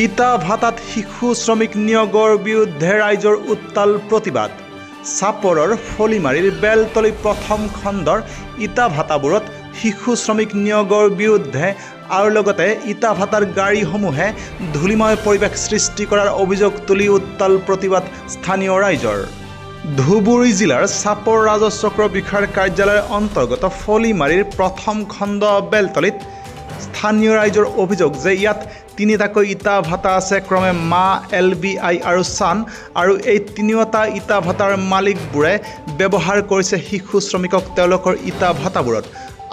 ইটা ভাটাত শিশু শ্ৰমিক নিয়োগৰ বিৰুদ্ধে ৰাইজৰ উত্তাল প্ৰতিবাদ চাপৰৰ ফলিমাৰীৰ বেলতলী প্ৰথম খণ্ডৰ ইটা ভাটাবোৰত শিশু শ্ৰমিক নিয়োগৰ বিৰুদ্ধে আৰু লগতে ইটা ভাটাৰ গাড়ীসমূহে ধূলিময় পৰিৱেশ সৃষ্টি কৰাৰ অভিযোগ তুলি উত্তাল প্ৰতিবাদ স্থানীয় ৰাইজৰ ধুবুৰী জিলাৰ চাপৰ ৰাজচক্ৰ বিষয়াৰ কাৰ্যালয়ৰ অন্তৰ্গত ফলিমাৰীৰ প্ৰথম খণ্ড বেলতলীত স্থানীয় ৰাইজৰ অভিযোগ যে ইয়াত তিনিটাকৈ ইটা ভাটা আছে ক্ৰমে মা LBI আৰু চান আৰু এই তিনিওটা ইটা ভাটাৰ মালিকবোৰে ব্যৱহাৰ কৰিছে শিশু শ্ৰমিকক তেওঁলোকৰ ইটা ভাটাবোৰত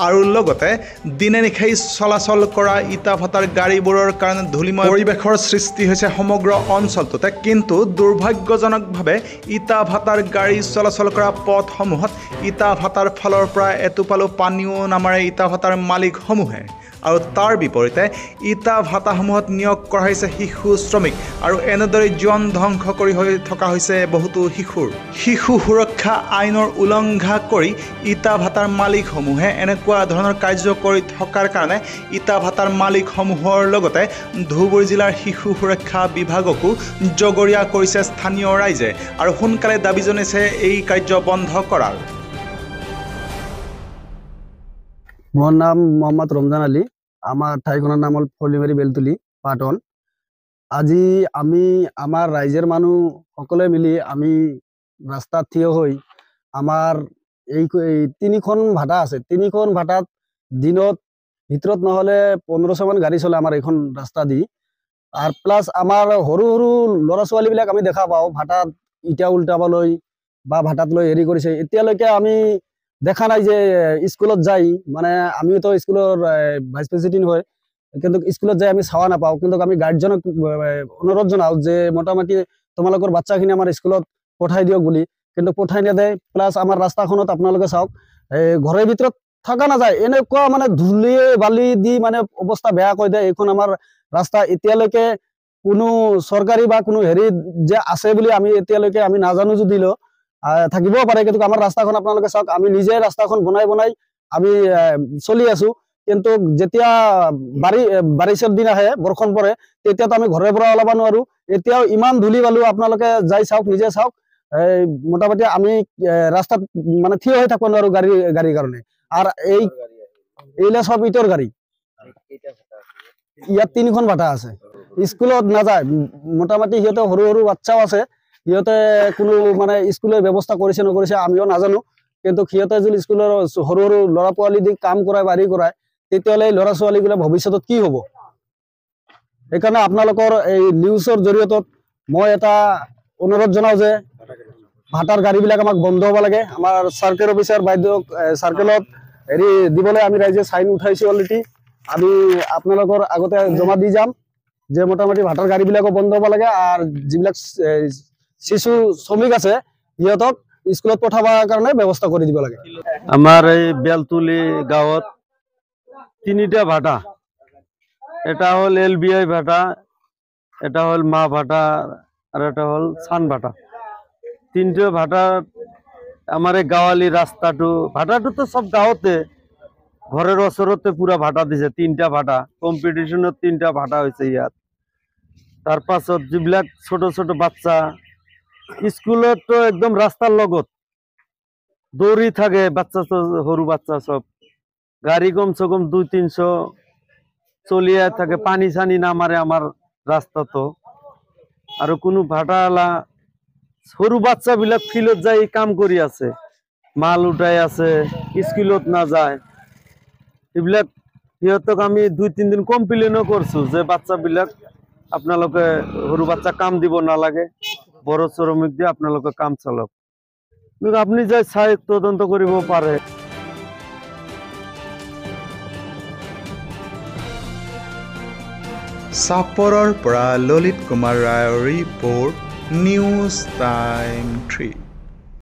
আৰু লগতে দিনে নিশাই চলাচল কৰা ইটা ভাটাৰ গাড়ীবোৰৰ কাৰণে ধূলিময় পৰিৱেশৰ সৃষ্টি হৈছে সমগ্ৰ অঞ্চলটোতে কিন্তু দুৰ্ভাগ্যজনকভাৱে ইটা ভাটাৰ গাড়ী চলাচল কৰা পথসমূহত ইটা ভাটাৰ ফালৰ পৰা এটোপালো পানীও নামাৰে ইটা ভাটাৰ মালিকসমূহে আৰু তাৰ বিপৰীতে ইটা ভাটাসমূহত নিয়োগ কৰা হৈছে শিশু শ্ৰমিক আৰু এনেদৰে জীৱন ধ্বংস কৰি থকা হৈছে বহুতো শিশু সুৰক্ষা আইনৰ উলংঘা কৰি ইটা ভাটাৰ মালিকসমূহে এনেকুৱা ধৰণৰ কাৰ্য কৰি থকাৰ কাৰণে ইটা ভাটাৰ মালিকসমূহৰ লগতে ধুবুৰী জিলাৰ শিশু সুৰক্ষা বিভাগকো জগৰীয়া কৰিছে স্থানীয় ৰাইজে আৰু সোনকালে দাবী জনাইছে এই কাৰ্য বন্ধ কৰাৰ। মোৰ নাম মোহাম্মদ ৰমজান আলী আমাৰ ঠাইখনৰ নাম হল ফলিমাৰী বেলতলী পাটন। আজি আমি আমাৰ ৰাইজৰ মানুহ সকলে মিলি আমি ৰাস্তাত থিয় হৈ আমাৰ এই তিনিখন ভাটা আছে, তিনিখন ভাটাত দিনত ভিতৰত নহলে 1500 মান গাড়ী চলে আমাৰ এইখন ৰাস্তা দি আৰু প্লাস আমাৰ সৰু সৰু ল'ৰা ছোৱালীবিলাক আমি দেখা পাওঁ ভাটাত ইটা উল্টাবলৈ বা ভাটাত লৈ হেৰি কৰিছে। এতিয়ালৈকে আমি দেখা নাই যে স্কুলত যাই মানে আমিও তো স্কুলৰ ভাইস প্ৰেসিডেন্ট হয় কিন্তু স্কুলত যাই আমি চাৱা নাপাওঁ কিন্তু আমি গাৰ্জেনক অনুৰোধ জনাওঁ যে মোটামুটি তোমালোকৰ বাচ্চাখিনি আমাৰ স্কুলত পঠাই দিয়ক বুলি কিন্তু পঠাই নিদিয়ে। প্লাস আমাৰ ৰাস্তাখনত আপোনালোকে চাওক ঘৰৰ ভিতৰত থকা নাযায় এনেকুৱা মানে ধূলি বালি দি মানে অৱস্থা বেয়া কৰি দিয়ে এইখন আমাৰ ৰাস্তা। এতিয়ালৈকে কোনো চৰকাৰী বা কোনো হেৰি যে আছে বুলি আমি এতিয়ালৈকে আমি নাজানো যদিও থাকিবও পাৰে কিন্তু আমাৰ ৰাস্তাখন আপোনালোকে চাওক আমি নিজে ৰাস্তাখন বনাই আমি চলি আছো কিন্তু যেতিয়া বাৰিষাৰ দিন আহে বৰষুণ পৰে তেতিয়াতো আমি ঘৰৰ পৰা ওলাব নোৱাৰো। এতিয়াও ইমান ধূলি বালু আপোনালোকে যাই চাওক নিজে চাওক মোটামুটি আমি ৰাস্তাত মানে থিয় হৈ থাকিব নোৱাৰো গাড়ীৰ কাৰণে আৰু এইলা সব ইটৰ গাড়ী। ইয়াত তিনিখন ভাটা আছে, স্কুলত নাযায় মোটামুটি সিহঁতে সৰু সৰু বাচ্চাও আছে সিহঁতে কোনো মানে স্কুলৰ ব্যৱস্থা কৰিছে নকৰিছে আমিও নাজানো কিন্তু সিহঁতে যদি স্কুলৰ সৰু সৰু ল'ৰা পোৱালি দি কাম কৰাই বাঢ়ি কৰাই তেতিয়াহ'লে ল'ৰা ছোৱালীবিলাক ভৱিষ্যতত কি হ'ব। সেইকাৰণে আপোনালোকৰ এই নিউজৰ জৰিয়তে মই এটা অনুৰোধ জনাওঁ যে ভাটাৰ গাড়ীবিলাক আমাক বন্ধ হ'ব লাগে। আমাৰ চাৰ্কেল অফিচাৰ বাইদেউক চাৰ্কেলত হেৰি দিবলৈ আমি ৰাইজে চাইন উঠাইছোঁ অলৰেডি। আমি আপোনালোকৰ আগতে জমা দি যাম যে মোটামুটি ভাটাৰ গাড়ীবিলাকো বন্ধ হ'ব লাগে আৰু যিবিলাক শিশু শ্ৰমিক আছে সিহঁতক স্কুলত পঠাবৰ কাৰণে ব্যৱস্থা কৰি দিব লাগে। আমাৰ এই বেলতলী গাঁৱত তিনিটা ভাটা, এটা হল LBI ভাটা, এটা হল মা ভাটা আর এটা হল সান ভাটা। তিনটে ভাটা আমার এই গাঁৱালী ৰাস্তাটো ভাটাটো তো সব গাঁৱতে ঘৰেৰ ওচৰতে পুরা ভাটা দিছে। তিনটা ভাটা কম্পিটিশনত তিনটা ভাটা হয়েছে ইয়াত। তার পাছত যিবিলাক ছোট ছোট বাচ্চা স্কুলত তো একদম রাস্তার লগত দৌড়ি থাকে বাচ্চা সরু বাচ্চা সব গাড়ি কমসে কম 200-300 চলিয়ে থাকে পানি সানি না মারে আমার রাস্তা তো আর কোনো ভাটাওয়ালা সরু বাচ্চা বিলাক ফিল্ডত যাই কাম কৰি আছে মাল উঠাই আছে স্কুলত না যায় এইবিলাক সিহঁতক আমি 2-3 দিন কমপ্লেইনও করছো যে বাচ্চা বিলাক আপোনালোকে সৰু বাচ্চা কাম দিব নালাগে বড় শ্ৰমিক দিয়ে আপোনালোকে কাম চলাওক কিন্তু আপনি যাই চাই তদন্ত কৰিব পাৰে। চাপৰৰ পৰা ললিত কুমাৰ ৰায়ৰ ৰিপৰ্ট নিউজ টাইম 3।